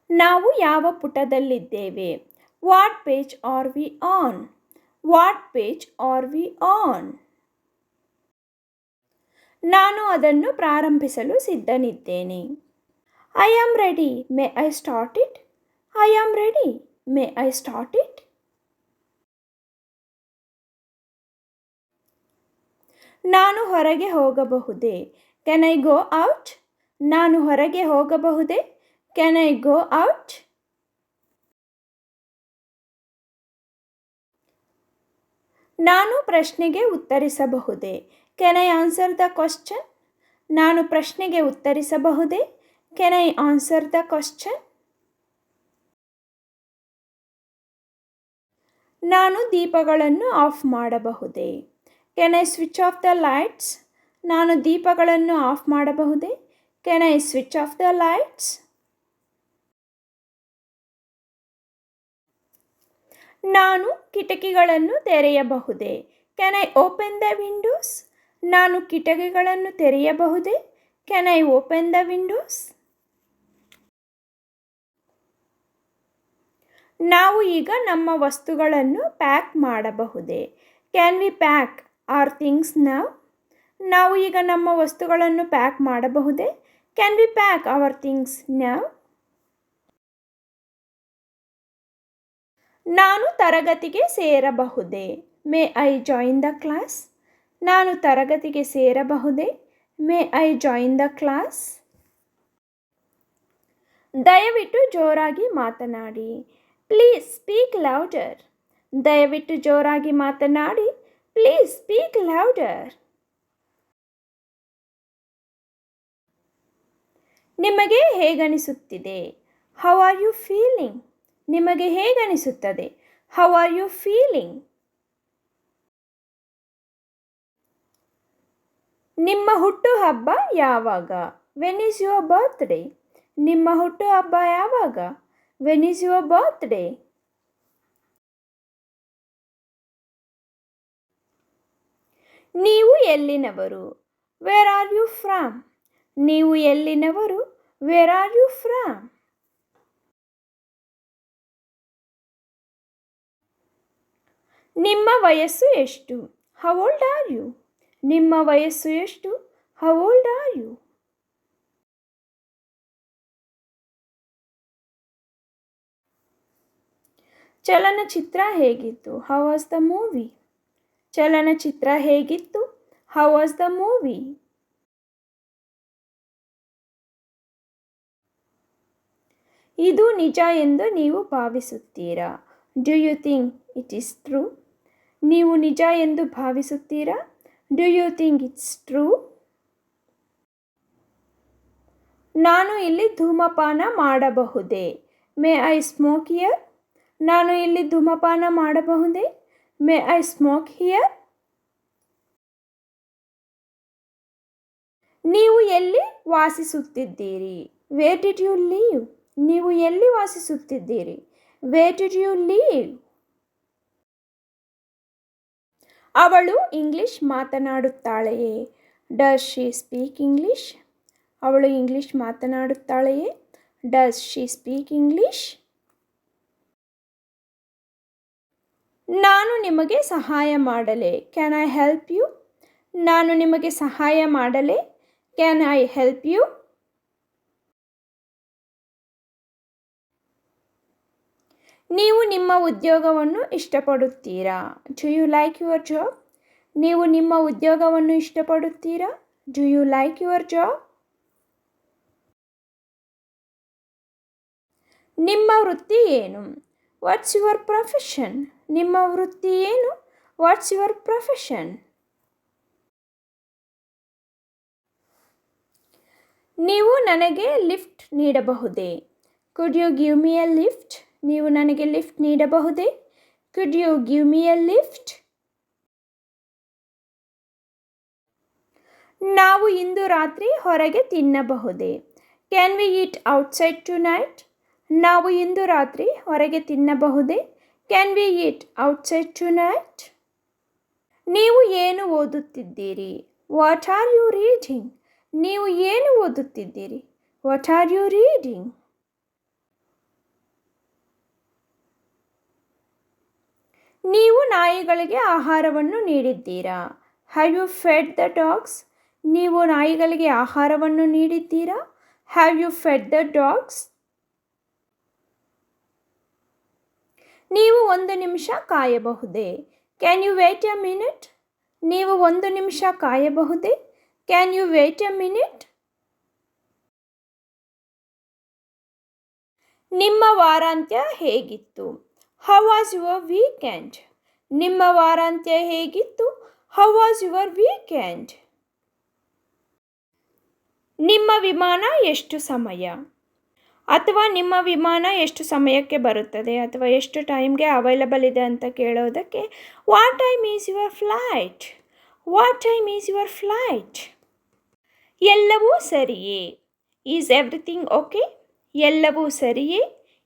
ನಾವು ಯಾವ ಪುಟದಲ್ಲಿದ್ದೇವೆ? What page are we on? What page are we on? ನಾನು ಅದನ್ನು ಪ್ರಾರಂಭಿಸಲು ಸಿದ್ಧನಿದ್ದೇನೆ. I am ready. May I start it? I am ready. May I start it? ನಾನು ಹೊರಗೆ ಹೋಗಬಹುದೇ? Can I go out? ನಾನು ಹೊರಗೆ ಹೋಗಬಹುದೇ? Can I go out? ನಾನು ಪ್ರಶ್ನೆಗೆ ಉತ್ತರಿಸಬಹುದೇ? Can I answer the question? ನಾನು ಪ್ರಶ್ನೆಗೆ ಉತ್ತರಿಸಬಹುದೇ? Can I answer the question? ನಾನು ದೀಪಗಳನ್ನು ಆಫ್ ಮಾಡಬಹುದೇ? Can I switch off the lights? ನಾನು ದೀಪಗಳನ್ನು ಆಫ್ ಮಾಡಬಹುದೇ? Can I switch off the lights? ನಾನು ಕಿಟಕಿಗಳನ್ನು ತೆರೆಯಬಹುದೇ? Can I open the windows? ನಾನು ಕಿಟಕಿಗಳನ್ನು ತೆರೆಯಬಹುದೇ? Can I open the windows? ನಾವು ಈಗ ನಮ್ಮ ವಸ್ತುಗಳನ್ನು ಪ್ಯಾಕ್ ಮಾಡಬಹುದೇ? Can we pack our things now? ನಾವು ಈಗ ನಮ್ಮ ವಸ್ತುಗಳನ್ನು ಪ್ಯಾಕ್ ಮಾಡಬಹುದೇ? Can we pack our things now? ನಾನು ತರಗತಿಗೆ ಸೇರಬಹುದೇ? May I join the class? ನಾನು ತರಗತಿಗೆ ಸೇರಬಹುದೇ? May I join the class? ದಯವಿಟ್ಟು ಜೋರಾಗಿ ಮಾತನಾಡಿ. Please speak louder. ದಯವಿಟ್ಟು ಜೋರಾಗಿ ಮಾತನಾಡಿ. Please speak louder. ನಿಮಗೆ ಹೇಗನಿಸುತ್ತಿದೆ? How are you feeling? ನಿಮಗೆ ಹೇಗನಿಸುತ್ತದೆ? How are you feeling? ನಿಮ್ಮ ಹುಟ್ಟುಹಬ್ಬ ಯಾವಾಗ? When is your birthday? ನಿಮ್ಮ ಹುಟ್ಟುಹಬ್ಬ ಯಾವಾಗ? When is your birthday? ನೀವು ಎಲ್ಲಿನವರು? Where are you from? ನೀವು ಎಲ್ಲಿನವರು? Where are you from? ನಿಮ್ಮ ವಯಸ್ಸು ಎಷ್ಟು? How old are you? ನಿಮ್ಮ ವಯಸ್ಸು ಎಷ್ಟು? How old are you? ಚಲನಚಿತ್ರ ಹೇಗಿತ್ತು? How was the movie? ಚಲನಚಿತ್ರ ಹೇಗಿತ್ತು? How was the movie? ಇದು ನಿಜ ಎಂದು ನೀವು ಭಾವಿಸುತ್ತೀರಾ? Do you think it is true? ನೀವು ನಿಜ ಎಂದು ಭಾವಿಸುತ್ತೀರಾ? Do you think it's true? ನಾನು ಇಲ್ಲಿ ಧೂಮಪಾನ ಮಾಡಬಹುದೇ? May I smoke here? ನಾನು ಇಲ್ಲಿ ಧೂಮಪಾನ ಮಾಡಬಹುದೇ? May I smoke here? ನೀವು ಎಲ್ಲಿ ವಾಸಿಸುತ್ತಿದ್ದೀರಿ? Where did you live? ನೀವು ಎಲ್ಲಿ ವಾಸಿಸುತ್ತಿದ್ದೀರಿ? Where did you live? ಅವಳು ಇಂಗ್ಲಿಷ್ ಮಾತನಾಡುತ್ತಾಳೆಯೇ? Does she speak English? ಅವಳು ಇಂಗ್ಲಿಷ್ ಮಾತನಾಡುತ್ತಾಳೆಯೇ? Does she speak English? ನಾನು ನಿಮಗೆ ಸಹಾಯ ಮಾಡಲೇ? Can I help you? ನಾನು ನಿಮಗೆ ಸಹಾಯ ಮಾಡಲೇ? Can I help you? ನೀವು ನಿಮ್ಮ ಉದ್ಯೋಗವನ್ನು ಇಷ್ಟಪಡುತ್ತೀರಾ? Do you like your job? ನೀವು ನಿಮ್ಮ ಉದ್ಯೋಗವನ್ನು ಇಷ್ಟಪಡುತ್ತೀರಾ? Do you like your job? ನಿಮ್ಮ ವೃತ್ತಿ ಏನು? What's your profession? ನಿಮ್ಮ ವೃತ್ತಿ ಏನು? What's your profession? ನೀವು ನನಗೆ ಲಿಫ್ಟ್ ನೀಡಬಹುದೇ? Could you give me a lift? ನೀವು ನನಗೆ ಲಿಫ್ಟ್ ನೀಡಬಹುದೇ? Could you give me a lift? ನಾವು ಇಂದು ರಾತ್ರಿ ಹೊರಗೆ ತಿನ್ನಬಹುದೇ? Can we eat outside tonight? ನಾವು ಇಂದು ರಾತ್ರಿ ಹೊರಗೆ ತಿನ್ನಬಹುದೇ? Can we eat outside tonight? ನೀವು ಏನು ಓದುತ್ತಿದ್ದೀರಿ? What are you reading? ನೀವು ಏನು ಓದುತ್ತಿದ್ದೀರಿ? What are you reading? ನೀವು ನಾಯಿಗಳಿಗೆ ಆಹಾರವನ್ನು ನೀಡಿದ್ದೀರಾ? Have you fed the dogs? ನೀವು ನಾಯಿಗಳಿಗೆ ಆಹಾರವನ್ನು ನೀಡಿದ್ದೀರಾ? Have you fed the dogs? ನೀವು 1 ನಿಮಿಷ ಕಾಯಬಹುದೇ? Can you wait a minute? ನೀವು 1 ನಿಮಿಷ ಕಾಯಬಹುದೇ? Can you wait a minute? ನಿಮ್ಮ ವಾರಾಂತ್ಯ ಹೇಗಿತ್ತು? How was your weekend? ನಿಮ್ಮ ವಾರಾಂತ್ಯ ಹೇಗಿತ್ತು? How was your weekend? ನಿಮ್ಮ ವಿಮಾನ ಎಷ್ಟು ಸಮಯ? ಅಥವಾ ನಿಮ್ಮ ವಿಮಾನ ಎಷ್ಟು ಸಮಯಕ್ಕೆ ಬರುತ್ತದೆ ಅಥವಾ ಎಷ್ಟು ಟೈಮ್ಗೆ ಅವೈಲಬಲ್ ಇದೆ ಅಂತ ಕೇಳೋದಕ್ಕೆ what time is your flight? What time is your flight? ಎಲ್ಲವೂ ಸರಿಯೇ? Is everything okay? ಎಲ್ಲವೂ ಸರಿಯೇ?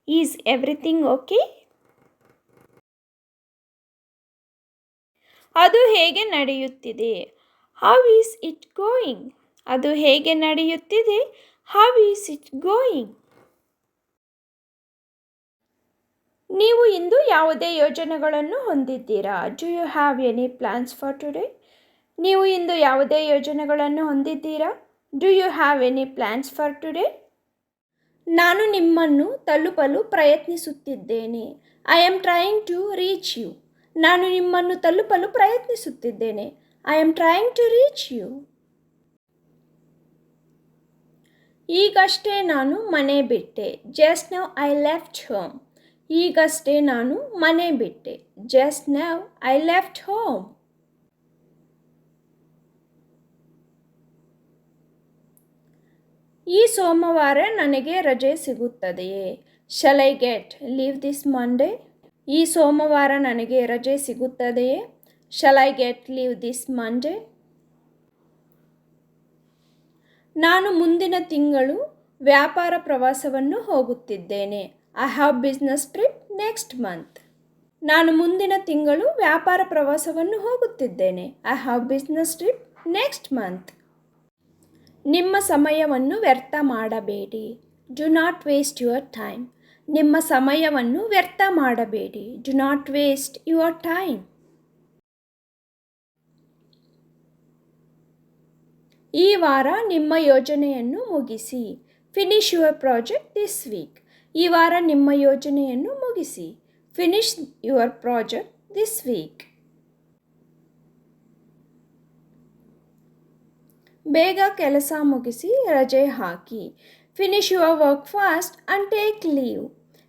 Is everything okay? ಅದು ಹೇಗೆ ನಡೆಯುತ್ತಿದೆ? How is it going? ಅದು ಹೇಗೆ ನಡೆಯುತ್ತಿದೆ? How is it going? ನೀವು ಇಂದು ಯಾವುದೇ ಯೋಜನೆಗಳನ್ನು ಹೊಂದಿದ್ದೀರಾ? Do you have any plans for today? ನೀವು ಇಂದು ಯಾವುದೇ ಯೋಜನೆಗಳನ್ನು ಹೊಂದಿದ್ದೀರಾ? Do you have any plans for today? ನಾನು ನಿಮ್ಮನ್ನು ತಲುಪಲು ಪ್ರಯತ್ನಿಸುತ್ತಿದ್ದೇನೆ. I am trying to reach you. ನಾನು ನಿಮ್ಮನ್ನು ತಲುಪಲು ಪ್ರಯತ್ನಿಸುತ್ತಿದ್ದೇನೆ. I am trying to reach you. ಈಗಷ್ಟೇ ನಾನು ಮನೆ ಬಿಟ್ಟೆ. Just now I left home. ಈಗಷ್ಟೇ ನಾನು ಮನೆ ಬಿಟ್ಟೆ. Just now I left home. ಈ ಸೋಮವಾರ ನನಗೆ ರಜೆ ಸಿಗುತ್ತದೆಯೇ? Shall I get leave this Monday? ಈ ಸೋಮವಾರ ನನಗೆ ರಜೆ ಸಿಗುತ್ತದೆಯೇ? Shall I get leave this Monday? ನಾನು ಮುಂದಿನ ತಿಂಗಳು ವ್ಯಾಪಾರ ಪ್ರವಾಸವನ್ನು ಹೋಗುತ್ತಿದ್ದೇನೆ. I have business trip next month. ನಾನು ಮುಂದಿನ ತಿಂಗಳು ವ್ಯಾಪಾರ ಪ್ರವಾಸವನ್ನು ಹೋಗುತ್ತಿದ್ದೇನೆ. I have business trip next month. ನಿಮ್ಮ ಸಮಯವನ್ನು ವ್ಯರ್ಥ ಮಾಡಬೇಡಿ. Do not waste your time. ನಿಮ್ಮ ಸಮಯವನ್ನು ವ್ಯರ್ಥ ಮಾಡಬೇಡಿ. Do not waste your time. ಈ ವಾರ ನಿಮ್ಮ ಯೋಜನೆಯನ್ನು ಮುಗಿಸಿ. Finish your project this week. ಈ ವಾರ ನಿಮ್ಮ ಯೋಜನೆಯನ್ನು ಮುಗಿಸಿ. Finish your project this week. ಬೇಗ ಕೆಲಸ ಮುಗಿಸಿ ರಜೆ ಹಾಕಿ. Finish your work fast and take leave.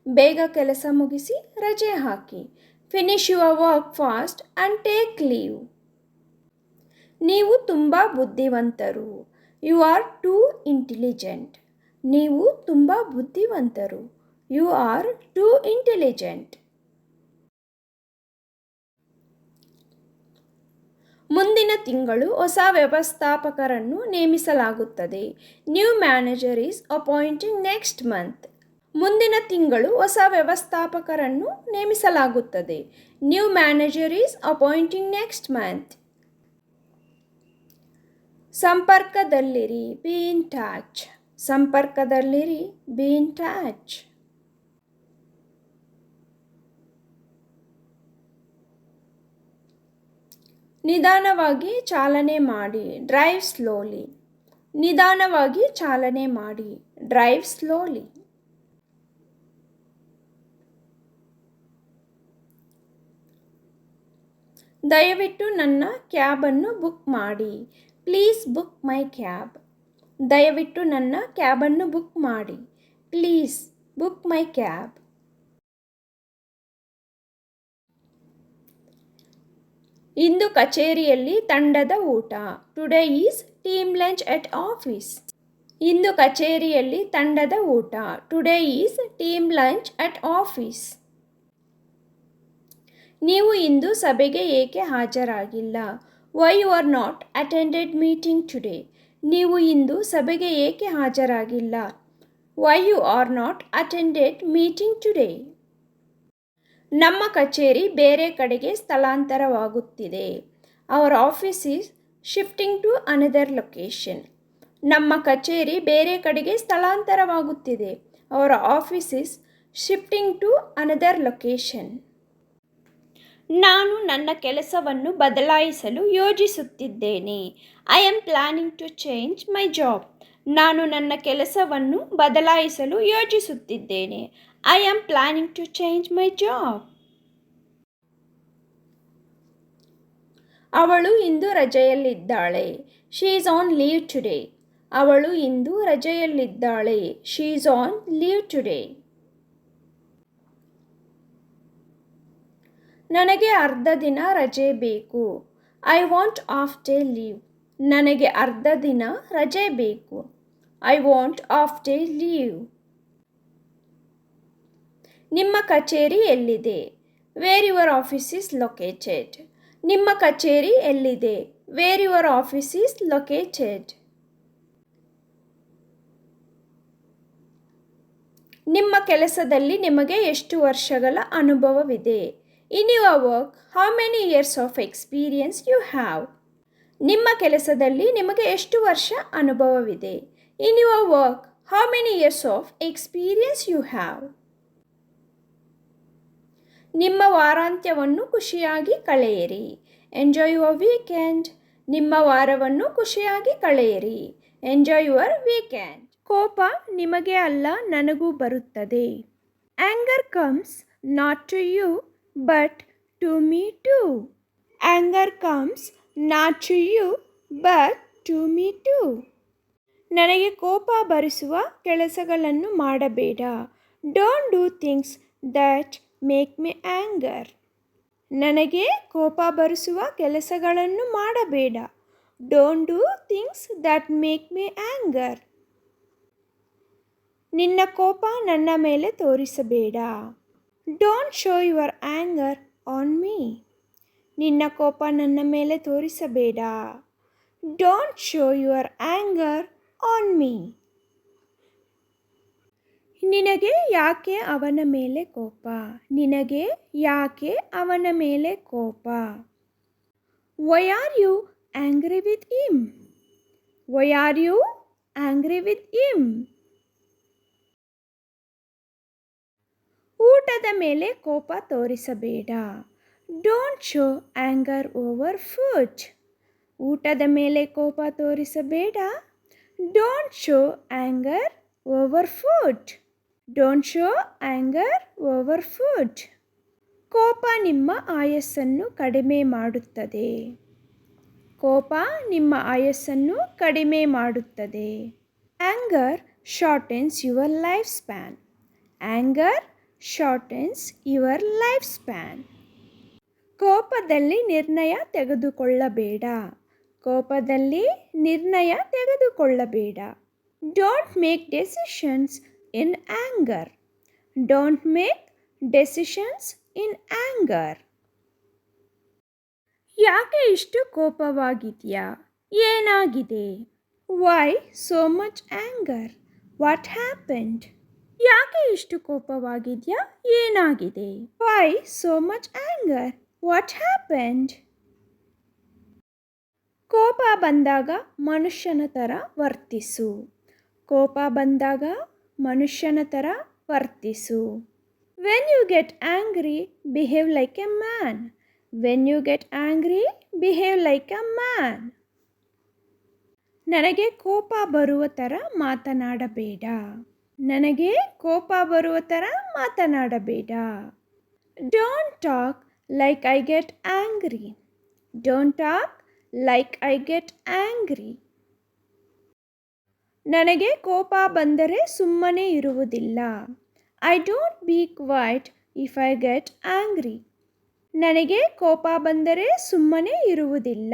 ಬೇಗ ಕೆಲಸ ಮುಗಿಸಿ ರಜೆ ಹಾಕಿ. Finish your work fast and take leave. ನೀವು ತುಂಬ ಬುದ್ಧಿವಂತರು. You are too intelligent. ನೀವು ತುಂಬ ಬುದ್ಧಿವಂತರು. You are too intelligent. ಮುಂದಿನ ತಿಂಗಳು ಹೊಸ ವ್ಯವಸ್ಥಾಪಕರನ್ನು ನೇಮಿಸಲಾಗುತ್ತದೆ. New manager is appointing next month. ಮುಂದಿನ ತಿಂಗಳು ಹೊಸ ವ್ಯವಸ್ಥಾಪಕರನ್ನು ನೇಮಿಸಲಾಗುತ್ತದೆ. New manager is appointing next month. ಸಂಪರ್ಕದಲ್ಲಿರಿ. Be in touch. ಸಂಪರ್ಕದಲ್ಲಿರಿ. Be in touch. ನಿಧಾನವಾಗಿ ಚಾಲನೆ ಮಾಡಿ. Drive slowly. ನಿಧಾನವಾಗಿ ಚಾಲನೆ ಮಾಡಿ. Drive slowly. ದಯವಿಟ್ಟು ನನ್ನ ಕ್ಯಾಬನ್ನು ಬುಕ್ ಮಾಡಿ. Please book my cab. ದಯವಿಟ್ಟು ನನ್ನ ಕ್ಯಾಬನ್ನು ಬುಕ್ ಮಾಡಿ. Please book my cab. ಇಂದು ಕಚೇರಿಯಲ್ಲಿ ತಂಡದ ಊಟ. Today is team lunch at office. ಇಂದು ಕಚೇರಿಯಲ್ಲಿ ತಂಡದ ಊಟ. Today is team lunch at office. ನೀವು ಇಂದು ಸಭೆಗೆ ಏಕೆ ಹಾಜರಾಗಿಲ್ಲ? Why you are not attended meeting today. ನೀವು ಇಂದು ಸಭೆಗೆ ಏಕೆ ಹಾಜರಾಗಿಲ್ಲ? Why you are not attended meeting today. ನಮ್ಮ ಕಚೇರಿ ಬೇರೆ ಕಡೆಗೆ ಸ್ಥಳಾಂತರವಾಗುತ್ತಿದೆ. Our office is shifting to another location. ನಮ್ಮ ಕಚೇರಿ ಬೇರೆ ಕಡೆಗೆ ಸ್ಥಳಾಂತರವಾಗುತ್ತಿದೆ. Our office is shifting to another location. ನಾನು ನನ್ನ ಕೆಲಸವನ್ನು ಬದಲಾಯಿಸಲು ಯೋಜಿಸುತ್ತಿದ್ದೇನೆ. I am planning to change my job. ನಾನು ನನ್ನ ಕೆಲಸವನ್ನು ಬದಲಾಯಿಸಲು ಯೋಜಿಸುತ್ತಿದ್ದೇನೆ. I am planning to change my job. ಅವಳು ಇಂದು ರಜೆಯಲ್ಲಿದ್ದಾಳೆ. She is on leave today. ಅವಳು ಇಂದು ರಜೆಯಲ್ಲಿದ್ದಾಳೆ. She is on leave today. ನನಗೆ ಅರ್ಧ ದಿನ ರಜೆ ಬೇಕು. I want half day leave. ನನಗೆ ಅರ್ಧ ದಿನ ರಜೆ ಬೇಕು. I want half day leave. ನಿಮ್ಮ ಕಚೇರಿ ಎಲ್ಲಿದೆ? Where your office is located. ನಿಮ್ಮ ಕಚೇರಿ ಎಲ್ಲಿದೆ? Where your office is located. ನಿಮ್ಮ ಕೆಲಸದಲ್ಲಿ ನಿಮಗೆ ಎಷ್ಟು ವರ್ಷಗಳ ಅನುಭವವಿದೆ? In your work how many years of experience you have. ನಿಮ್ಮ ಕೆಲಸದಲ್ಲಿ ನಿಮಗೆ ಎಷ್ಟು ವರ್ಷ ಅನುಭವವಿದೆ? In your work how many years of experience you have. ನಿಮ್ಮ ವಾರಾಂತ್ಯವನ್ನು ಖುಷಿಯಾಗಿ ಕಳೆಯಿರಿ. Enjoy your weekend. ನಿಮ್ಮ ವಾರವನ್ನು ಖುಷಿಯಾಗಿ ಕಳೆಯಿರಿ. Enjoy your weekend. ಕೋಪ ನಿಮಗೆ ಅಲ್ಲ ನನಗೂ ಬರುತ್ತದೆ. Anger comes not to you but to me too. Anger comes not to you but to me too. ನನಗೆ ಕೋಪ ಬರಿಸುವ ಕೆಲಸಗಳನ್ನು ಮಾಡಬೇಡ. Don't do things that make me anger. ನನಗೆ ಕೋಪ ಬರಿಸುವ ಕೆಲಸಗಳನ್ನು ಮಾಡಬೇಡ. Don't do things that make me anger. ನಿನ್ನ ಕೋಪ ನನ್ನ ಮೇಲೆ ತೋರಿಸಬೇಡ. Don't show your anger on me. ನಿನ್ನ ಕೋಪ ನನ್ನ ಮೇಲೆ ತೋರಿಸಬೇಡ. Don't show your anger on me. ನಿನಗೆ ಯಾಕೆ ಅವನ ಮೇಲೆ ಕೋಪ? ನಿನಗೆ ಯಾಕೆ ಅವನ ಮೇಲೆ ಕೋಪ? Why are you angry with him? Why are you angry with him? ಊಟದ ಮೇಲೆ ಕೋಪ ತೋರಿಸಬೇಡ. Don't show anger over food. ಊಟದ ಮೇಲೆ ಕೋಪ ತೋರಿಸಬೇಡ. Don't show anger over food. Don't show anger over food. ಕೋಪ ನಿಮ್ಮ ಆಯಸ್ಸನ್ನು ಕಡಿಮೆ ಮಾಡುತ್ತದೆ. ಕೋಪ ನಿಮ್ಮ ಆಯಸ್ಸನ್ನು ಕಡಿಮೆ ಮಾಡುತ್ತದೆ. Anger shortens your life span. Anger shortens your life span. ಕೋಪದಲ್ಲಿ ನಿರ್ಣಯ ತೆಗೆದುಕೊಳ್ಳಬೇಡ. ಕೋಪದಲ್ಲಿ ನಿರ್ಣಯ ತೆಗೆದುಕೊಳ್ಳಬೇಡ. Don't make decisions in anger. Don't make decisions in anger. ಯಾಕೆ ಇಷ್ಟು ಕೋಪವಾಗಿದೆಯಾ? ಏನಾಗಿದೆ? Why so much anger? What happened? ಯಾಕೆ ಇಷ್ಟು ಕೋಪವಾಗಿದೆಯಾ? ಏನಾಗಿದೆ? Why so much anger? What happened? ಕೋಪ ಬಂದಾಗ ಮನುಷ್ಯನ ಥರ ವರ್ತಿಸು. ಕೋಪ ಬಂದಾಗ ಮನುಷ್ಯನ ಥರ ವರ್ತಿಸು. When you get angry behave like a man. When you get angry behave like a man. ನನಗೆ ಕೋಪ ಬರುವ ಥರ ಮಾತನಾಡಬೇಡ. ನನಗೆ ಕೋಪ ಬರುವ ಥರ ಮಾತನಾಡಬೇಡ. Don't talk like I get angry. Don't talk like I get angry. ನನಗೆ ಕೋಪ ಬಂದರೆ ಸುಮ್ಮನೆ ಇರುವುದಿಲ್ಲ. I don't be quiet if I get angry. ನನಗೆ ಕೋಪ ಬಂದರೆ ಸುಮ್ಮನೆ ಇರುವುದಿಲ್ಲ.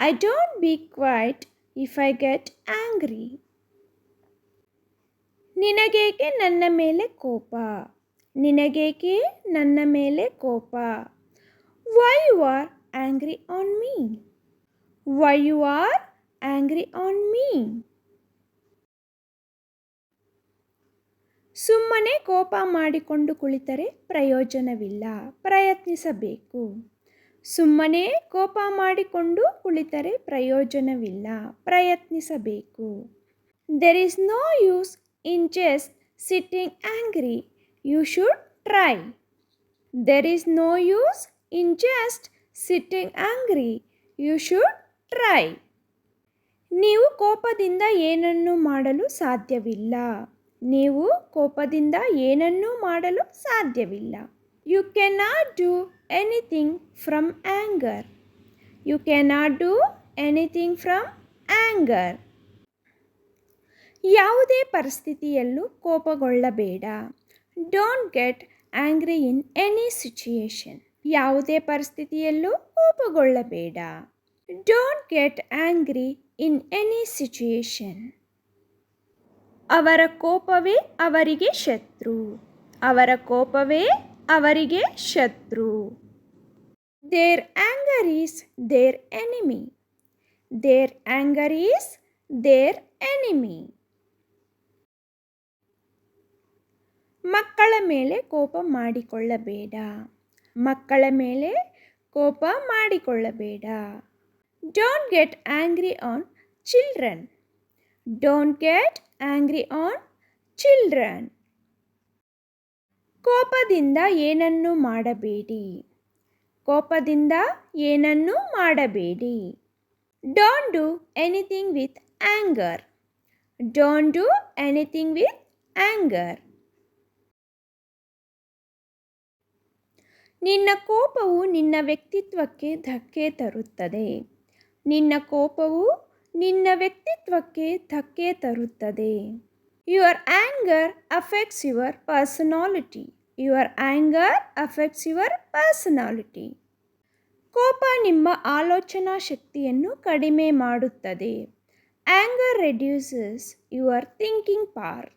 I don't be quiet if I get angry. ನಿನಗೇಕೆ ನನ್ನ ಮೇಲೆ ಕೋಪ? ನಿನಗೇಕೆ ನನ್ನ ಮೇಲೆ ಕೋಪ? Why you are angry on me? Why you are angry on me? ಸುಮ್ಮನೆ ಕೋಪ ಮಾಡಿಕೊಂಡು ಕುಳಿತರೆ ಪ್ರಯೋಜನವಿಲ್ಲ. ಪ್ರಯತ್ನಿಸಬೇಕು. ಸುಮ್ಮನೆ ಕೋಪ ಮಾಡಿಕೊಂಡು ಕುಳಿತರೆ ಪ್ರಯೋಜನವಿಲ್ಲ. ಪ್ರಯತ್ನಿಸಬೇಕು. There is no use in just sitting angry. You should try. There is no use in just sitting angry. You should try. ನೀವು ಕೋಪದಿಂದ ಏನನ್ನೂ ಮಾಡಲು ಸಾಧ್ಯವಿಲ್ಲ. ನೀವು ಕೋಪದಿಂದ ಏನನ್ನೂ ಮಾಡಲು ಸಾಧ್ಯವಿಲ್ಲ. You cannot do anything from anger. You cannot do anything from anger. ಯಾವುದೇ ಪರಿಸ್ಥಿತಿಯಲ್ಲೂ ಕೋಪಗೊಳ್ಳಬೇಡ. Don't get angry in any situation. ಯಾವುದೇ ಪರಿಸ್ಥಿತಿಯಲ್ಲೂ ಕೋಪಗೊಳ್ಳಬೇಡ. Don't get angry in any situation. ಅವರ ಕೋಪವೇ ಅವರಿಗೆ ಶತ್ರು. ಅವರ ಕೋಪವೇ ಅವರಿಗೆ ಶತ್ರು. Their anger is their enemy. Their anger is their enemy. ಮಕ್ಕಳ ಮೇಲೆ ಕೋಪ ಮಾಡಿಕೊಳ್ಳಬೇಡ. ಮಕ್ಕಳ ಮೇಲೆ ಕೋಪ ಮಾಡಿಕೊಳ್ಳಬೇಡ. Don't get angry on children. Don't get angry on children. ಕೋಪದಿಂದ ಏನನ್ನೂ ಮಾಡಬೇಡಿ. ಕೋಪದಿಂದ ಏನನ್ನೂ ಮಾಡಬೇಡಿ. Don't do anything with anger. Don't do anything with anger. ನಿನ್ನ ಕೋಪವು ನಿನ್ನ ವ್ಯಕ್ತಿತ್ವಕ್ಕೆ ಧಕ್ಕೆ ತರುತ್ತದೆ. ನಿನ್ನ ಕೋಪವು ನಿನ್ನ ವ್ಯಕ್ತಿತ್ವಕ್ಕೆ ಧಕ್ಕೆ ತರುತ್ತದೆ. Your anger affects your personality. Your anger affects your personality. ಕೋಪ ನಿಮ್ಮ ಆಲೋಚನಾ ಶಕ್ತಿಯನ್ನು ಕಡಿಮೆ ಮಾಡುತ್ತದೆ. Anger reduces your thinking power.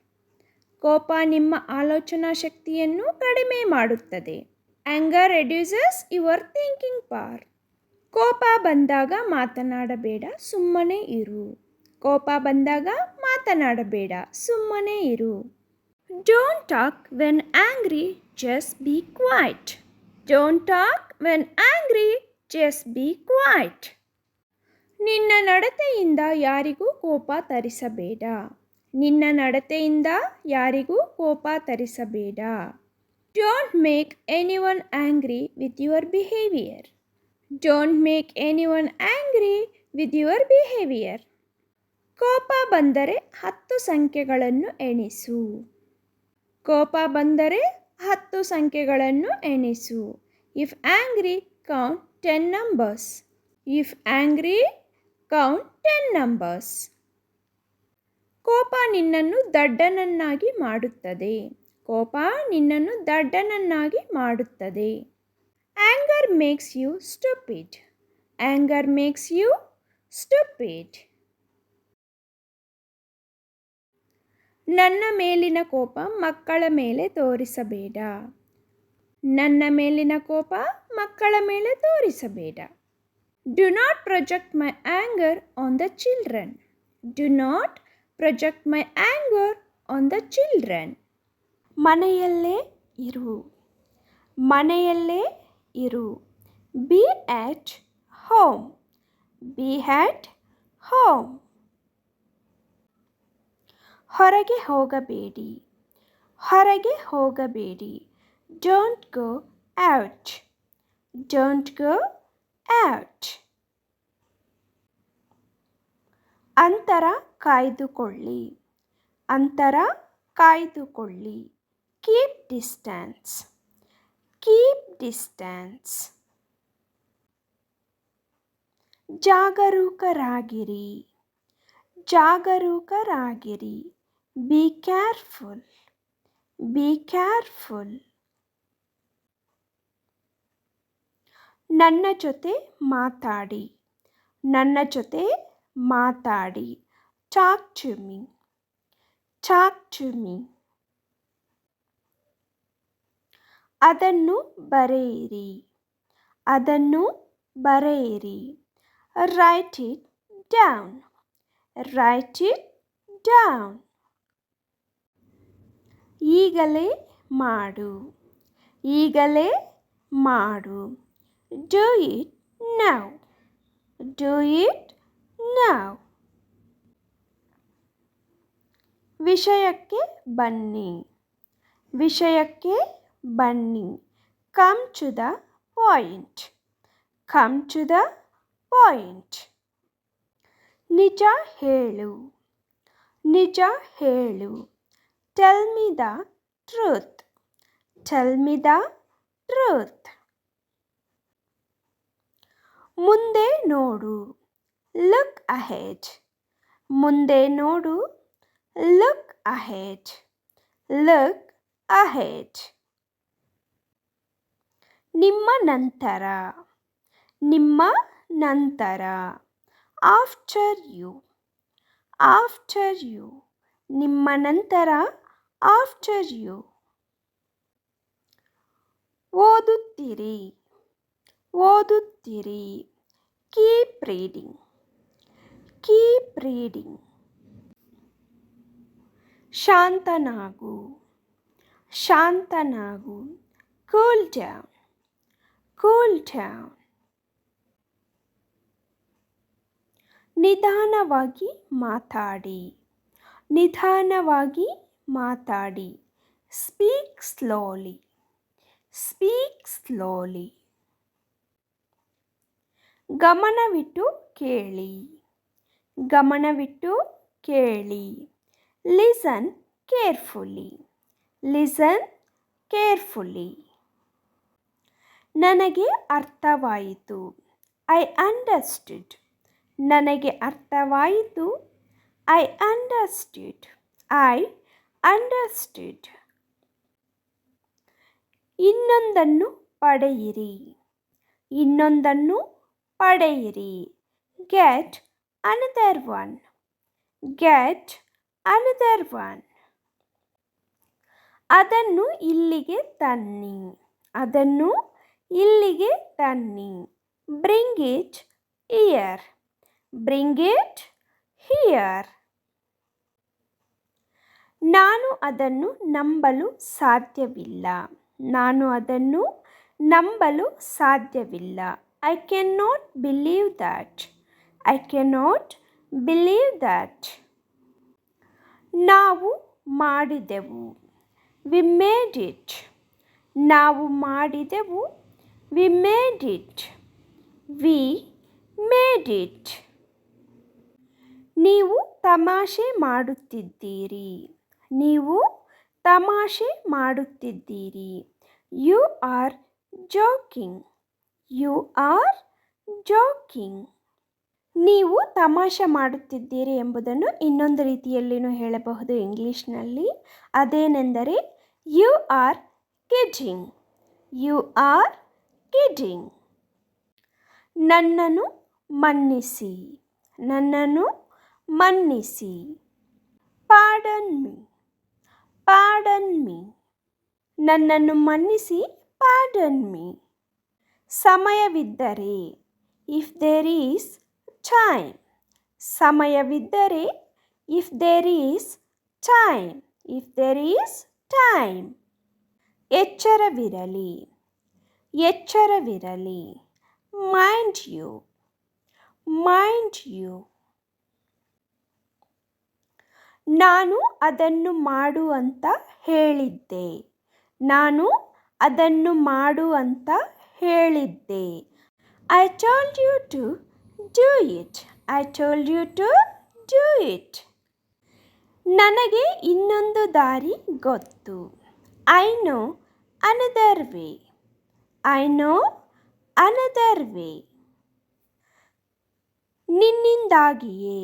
ಕೋಪ ನಿಮ್ಮ ಆಲೋಚನಾ ಶಕ್ತಿಯನ್ನು ಕಡಿಮೆ ಮಾಡುತ್ತದೆ. Anger reduces your thinking power. ಕೋಪ ಬಂದಾಗ ಮಾತನಾಡಬೇಡ, ಸುಮ್ಮನೆ ಇರು. ಕೋಪ ಬಂದಾಗ ಮಾತನಾಡಬೇಡ, ಸುಮ್ಮನೆ ಇರು. Don't talk when angry, just be quiet. Don't talk when angry, just be quiet. ನಿನ್ನ ನಡತೆಯಿಂದ ಯಾರಿಗೂ ಕೋಪ ತರಿಸಬೇಡ. ನಿನ್ನ ನಡತೆಯಿಂದ ಯಾರಿಗೂ ಕೋಪ ತರಿಸಬೇಡ. Don't make anyone angry with your behavior. Don't make anyone angry with your behavior. ಕೋಪ ಬಂದರೆ 10 ಸಂಖ್ಯೆಗಳನ್ನು ಎಣಿಸು. ಕೋಪ ಬಂದರೆ 10 ಸಂಖ್ಯೆಗಳನ್ನು ಎಣಿಸು. If angry, count 10 numbers. If angry, count 10 numbers. ಕೋಪ ನಿನ್ನನ್ನು ದಡ್ಡನನ್ನಾಗಿ ಮಾಡುತ್ತದೆ. ಕೋಪ ನಿನ್ನನ್ನು ದಡ್ಡನನ್ನಾಗಿ ಮಾಡುತ್ತದೆ. Anger makes you stupid. Anger makes you stupid. ನನ್ನ ಮೇಲಿನ ಕೋಪ ಮಕ್ಕಳ ಮೇಲೆ ತೋರಿಸಬೇಡ. ನನ್ನ ಮೇಲಿನ ಕೋಪ ಮಕ್ಕಳ ಮೇಲೆ ತೋರಿಸಬೇಡ. Do not project my anger on the children. Do not project my anger on the children. ಮನೆಯಲ್ಲೇ ಇರು. ಮನೆಯಲ್ಲೇ ಇರು. Be at home. Be at home. ಹೊರಗೆ ಹೋಗಬೇಡಿ. ಹೊರಗೆ ಹೋಗಬೇಡಿ. Don't go out. Don't go out. ಅಂತರ ಕಾಯ್ದುಕೊಳ್ಳಿ. ಅಂತರ ಕಾಯ್ದುಕೊಳ್ಳಿ. Keep distance. Keep distance. ಜಾಗರೂಕರಾಗಿರಿ. ಜಾಗರೂಕರಾಗಿರಿ. Be careful. Be careful. ನನ್ನ ಜೊತೆ ಮಾತಾಡಿ. ನನ್ನ ಜೊತೆ ಮಾತಾಡಿ. Talk to me. Talk to me. ಅದನ್ನು ಬರೆಯಿರಿ. ಅದನ್ನು ಬರೆಯಿರಿ. Write it down. Write it down. ಈಗಲೇ ಮಾಡು. ಈಗಲೇ ಮಾಡು. Do it now. Do it now. ವಿಷಯಕ್ಕೆ ಬನ್ನಿ. ವಿಷಯಕ್ಕೆ ಬನ್ನಿ. Come to the point. Come to the point. ನಿಜ ಹೇಳು. ನಿಜ ಹೇಳು. Tell me the truth. Tell me the truth. ಮುಂದೆ ನೋಡು. Look ahead. ಮುಂದೆ ನೋಡು. Look ahead. Look ahead. ನಿಮ್ಮ ನಂತರ. ನಿಮ್ಮ ನಂತರ. After you. After you. ನಿಮ್ಮ ನಂತರ. After you. ಓದುತ್ತಿರಿ. ಓದುತ್ತಿರಿ. Keep reading. Keep reading. ಶಾಂತನಾಗು. ಶಾಂತನಾಗು. Cool down. Cool down. ನಿಧಾನವಾಗಿ ಮಾತಾಡಿ. ನಿಧಾನವಾಗಿ ಮಾತಾಡಿ. Speak slowly. Speak slowly. ಗಮನವಿಟ್ಟು ಕೇಳಿ. ಗಮನವಿಟ್ಟು ಕೇಳಿ. Listen carefully. Listen carefully. ನನಗೆ ಅರ್ಥವಾಯಿತು. I understood. ನನಗೆ ಅರ್ಥವಾಯಿತು. I understood. I understood. ಇನ್ನೊಂದನ್ನು ಪಡೆಯಿರಿ. ಇನ್ನೊಂದನ್ನು ಪಡೆಯಿರಿ. Get another one. Get another one. ಅದನ್ನು ಇಲ್ಲಿಗೆ ತನ್ನಿ. ಅದನ್ನು ಇಲ್ಲಿಗೆ ತನ್ನಿ. Bring it here. Bring it here. ನಾನು ಅದನ್ನು ನಂಬಲು ಸಾಧ್ಯವಿಲ್ಲ. ನಾನು ಅದನ್ನು ನಂಬಲು ಸಾಧ್ಯವಿಲ್ಲ. I cannot believe that. I cannot believe that. ನಾವು ಮಾಡಿದೆವು. We made it. ನಾವು ಮಾಡಿದೆವು. We made it. We made it. ನೀವು ತಮಾಷೆ ಮಾಡುತ್ತಿದ್ದೀರಿ. ನೀವು ತಮಾಷೆ ಮಾಡುತ್ತಿದ್ದೀರಿ. You are joking. You are joking. ನೀವು ತಮಾಷೆ ಮಾಡುತ್ತಿದ್ದೀರಿ ಎಂಬುದನ್ನು ಇನ್ನೊಂದು ರೀತಿಯಲ್ಲಿಯೂ ಹೇಳಬಹುದು ಇಂಗ್ಲಿಷ್ನಲ್ಲಿ. ಅದೇನೆಂದರೆ you are kidding. You are kidding. ನನ್ನನ್ನು ಮನ್ನಿಸಿ. ನನ್ನನ್ನು ಮನ್ನಿಸಿ. Pardon me. Pardon me. ನನ್ನನ್ನು ಮನ್ನಿಸಿ. Pardon me. ಸಮಯವಿದ್ದರೆ. If there is time. ಸಮಯವಿದ್ದರೆ. If there is time. If there is time. ಎಚ್ಚರವಿರಲಿ. ಎಚ್ಚರವಿರಲಿ. Mind you. Mind you. ನಾನು ಅದನ್ನು ಮಾಡು ಅಂತ ಹೇಳಿದ್ದೆ. ನಾನು ಅದನ್ನು ಮಾಡು ಅಂತ ಹೇಳಿದ್ದೆ. I told you to do it. I told you to do it. ನನಗೆ ಇನ್ನೊಂದು ದಾರಿ ಗೊತ್ತು. I know another way. I know another way. ನಿನ್ನಿಂದಾಗಿಯೇ.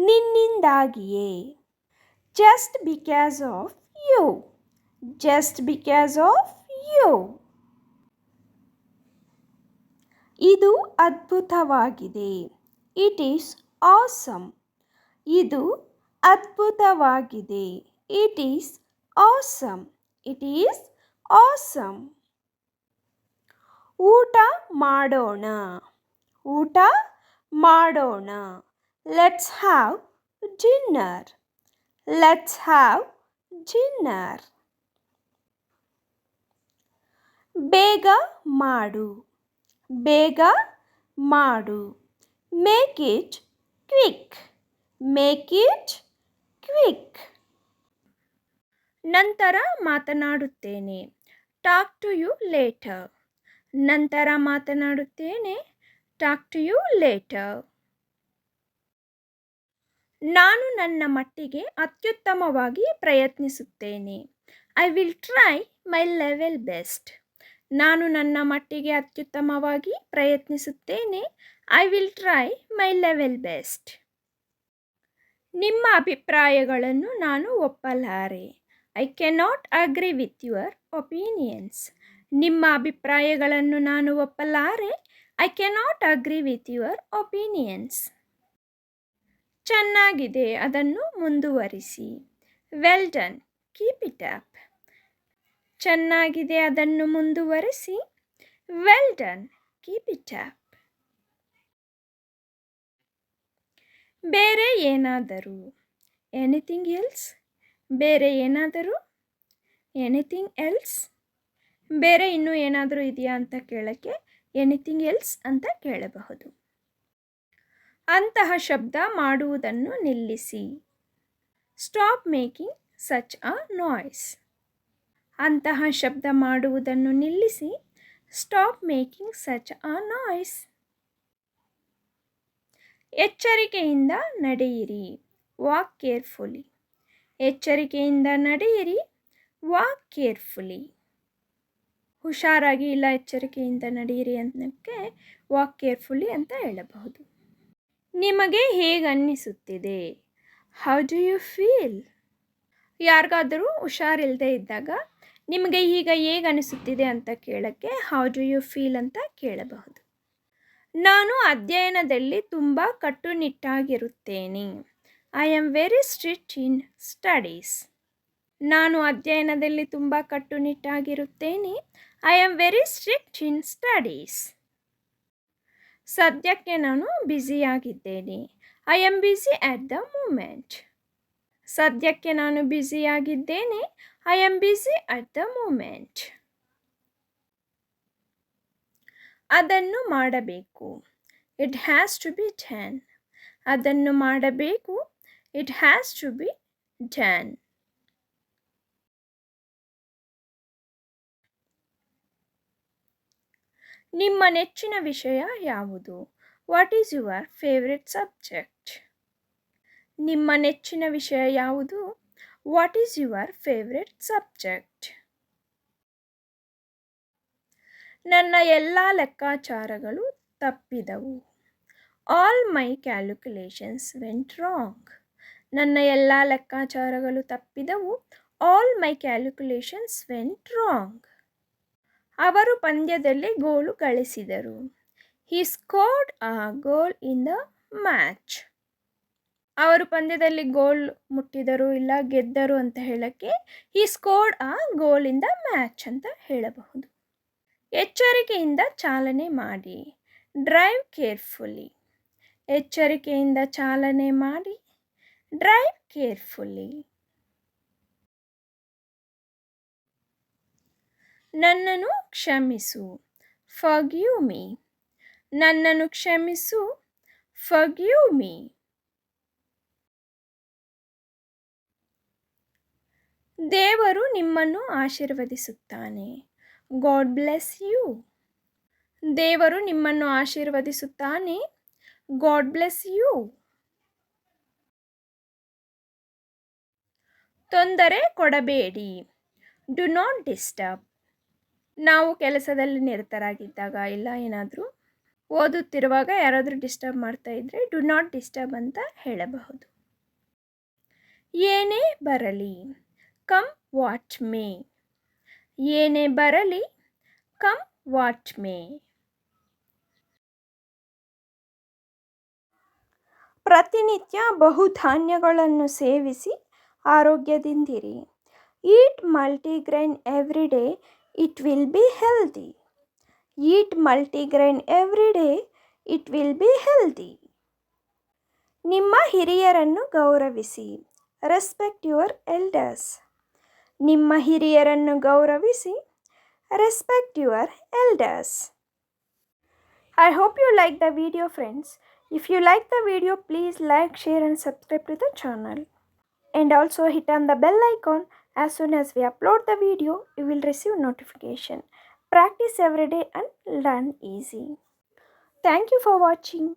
ನಿನ್ನಿಂದಾಗಿಯೇ. Just because of you. Just because of you. ಇದು ಅದ್ಭುತವಾಗಿದೆ. It is awesome. ಇದು ಅದ್ಭುತವಾಗಿದೆ. It is awesome. It is awesome. ಊಟ ಮಾಡೋಣ. ಊಟ ಮಾಡೋಣ. Let's have dinner. Let's have dinner. ಬೇಗ ಮಾಡು. ಬೇಗ ಮಾಡು. Make it quick. Make it quick. ನಂತರ ಮಾತನಾಡುತ್ತೇನೆ. Talk to you later. ನಂತರ ಮಾತನಾಡುತ್ತೇನೆ. Talk to you later. ನಾನು ನನ್ನ ಮಟ್ಟಿಗೆ ಅತ್ಯುತ್ತಮವಾಗಿ ಪ್ರಯತ್ನಿಸುತ್ತೇನೆ. I will try my level best. ನಾನು ನನ್ನ ಮಟ್ಟಿಗೆ ಅತ್ಯುತ್ತಮವಾಗಿ ಪ್ರಯತ್ನಿಸುತ್ತೇನೆ. I will try my level best. ನಿಮ್ಮ ಅಭಿಪ್ರಾಯಗಳನ್ನು ನಾನು ಒಪ್ಪಲಾರೆ. I cannot agree with your opinions. ನಿಮ್ಮ ಅಭಿಪ್ರಾಯಗಳನ್ನು ನಾನು ಒಪ್ಪಲಾರೆ. I cannot agree with your opinions. ಚೆನ್ನಾಗಿದೆ, ಅದನ್ನು ಮುಂದುವರಿಸಿ. Well done, keep it up. ಚೆನ್ನಾಗಿದೆ, ಅದನ್ನು ಮುಂದುವರಿಸಿ. Well done, keep it up. ಬೇರೆ ಏನಾದರೂ. Anything else. ಬೇರೆ ಏನಾದರೂ. Anything else. ಬೇರೆ ಇನ್ನೂ ಏನಾದರೂ ಇದೆಯಾ ಅಂತ ಕೇಳೋಕ್ಕೆ ಎನಿಥಿಂಗ್ ಎಲ್ಸ್ ಅಂತ ಕೇಳಬಹುದು. ಅಂತಹ ಶಬ್ದ ಮಾಡುವುದನ್ನು ನಿಲ್ಲಿಸಿ. Stop making such a noise. ಅಂತಹ ಶಬ್ದ ಮಾಡುವುದನ್ನು ನಿಲ್ಲಿಸಿ. Stop making such a noise. ಎಚ್ಚರಿಕೆಯಿಂದ ನಡೆಯಿರಿ. Walk carefully. ಎಚ್ಚರಿಕೆಯಿಂದ ನಡೆಯಿರಿ. Walk carefully. ಹುಷಾರಾಗಿ ಇಲ್ಲ ಎಚ್ಚರಿಕೆಯಿಂದ ನಡೆಯಿರಿ ಅನ್ನೋಕ್ಕೆ ವಾಕ್ ಕೇರ್ಫುಲಿ ಅಂತ ಹೇಳಬಹುದು. ನಿಮಗೆ ಹೇಗೆ ಅನ್ನಿಸುತ್ತಿದೆ. How do you feel. ಯಾರಿಗಾದರೂ ಹುಷಾರಿಲ್ಲದೆ ಇದ್ದಾಗ ನಿಮಗೆ ಈಗ ಹೇಗೆ ಅನಿಸುತ್ತಿದೆ ಅಂತ ಕೇಳೋಕ್ಕೆ ಹೌ ಡು ಯು ಫೀಲ್ ಅಂತ ಕೇಳಬಹುದು. ನಾನು ಅಧ್ಯಯನದಲ್ಲಿ ತುಂಬ ಕಟ್ಟುನಿಟ್ಟಾಗಿರುತ್ತೇನೆ. I am very strict in studies. ನಾನು ಅಧ್ಯಯನದಲ್ಲಿ ತುಂಬ ಕಟ್ಟುನಿಟ್ಟಾಗಿರುತ್ತೇನೆ. I am very strict in studies. ಸದ್ಯಕ್ಕೆ ನಾನು ಬ್ಯುಸಿಯಾಗಿದ್ದೇನೆ. I am busy at the moment. ಸದ್ಯಕ್ಕೆ ನಾನು ಬ್ಯುಸಿಯಾಗಿದ್ದೇನೆ. I am busy at the moment. ಅದನ್ನು ಮಾಡಬೇಕು. It has to be done. ಅದನ್ನು ಮಾಡಬೇಕು. It has to be done. ನಿಮ್ಮ ನೆಚ್ಚಿನ ವಿಷಯ ಯಾವುದು. What is your favourite subject. ನಿಮ್ಮ ನೆಚ್ಚಿನ ವಿಷಯ ಯಾವುದು. What is your favourite subject. ನನ್ನ ಎಲ್ಲ ಲೆಕ್ಕಾಚಾರಗಳು ತಪ್ಪಿದವು. All my calculations went wrong. ನನ್ನ ಎಲ್ಲ ಲೆಕ್ಕಾಚಾರಗಳು ತಪ್ಪಿದವು. All my calculations went wrong. ಅವರು ಪಂದ್ಯದಲ್ಲಿ ಗೋಲು ಗಳಿಸಿದರು. He scored a goal in the match. ಅವರು ಪಂದ್ಯದಲ್ಲಿ ಗೋಲ್ ಮುಟ್ಟಿದರು ಇಲ್ಲ ಗೆದ್ದರು ಅಂತ ಹೇಳೋಕ್ಕೆ he scored a goal in the match ಅಂತ ಹೇಳಬಹುದು. ಎಚ್ಚರಿಕೆಯಿಂದ ಚಾಲನೆ ಮಾಡಿ. Drive carefully. ಎಚ್ಚರಿಕೆಯಿಂದ ಚಾಲನೆ ಮಾಡಿ. Drive carefully. ನನ್ನನ್ನು ಕ್ಷಮಿಸು. Forgive me. ನನ್ನನ್ನು ಕ್ಷಮಿಸು. Forgive me. ದೇವರು ನಿಮ್ಮನ್ನು ಆಶೀರ್ವದಿಸುತ್ತಾನೆ. God bless you. ದೇವರು ನಿಮ್ಮನ್ನು ಆಶೀರ್ವದಿಸುತ್ತಾನೆ. God bless you. ತೊಂದರೆ ಕೊಡಬೇಡಿ. Do not disturb. ನಾವು ಕೆಲಸದಲ್ಲಿ ನಿರತರಾಗಿದ್ದಾಗ ಇಲ್ಲ ಏನಾದರೂ ಓದುತ್ತಿರುವಾಗ ಯಾರಾದರೂ ಡಿಸ್ಟರ್ಬ್ ಮಾಡ್ತಾ ಇದ್ದರೆ ಡು ನಾಟ್ ಡಿಸ್ಟರ್ಬ್ ಅಂತ ಹೇಳಬಹುದು. ಏನೇ ಬರಲಿ. Come what may. ಏನೇ ಬರಲಿ. Come what may. ಪ್ರತಿನಿತ್ಯ ಬಹುಧಾನ್ಯಗಳನ್ನು ಸೇವಿಸಿ ಆರೋಗ್ಯದಿಂದಿರಿ. Eat multigrain every day. It will be healthy. Eat multigrain every day. It will be healthy. ನಿಮ್ಮ ಹಿರಿಯರನ್ನು ಗೌರವಿಸಿ. Respect your elders. ನಿಮ್ಮ ಹಿರಿಯರನ್ನು ಗೌರವಿಸಿ. Respect your elders. I hope you like the video, friends. If you like the video, please like, share and subscribe to the channel. And also hit on the bell icon. As soon as we upload the video, you will receive notification. Practice every day and learn easy. Thank you for watching.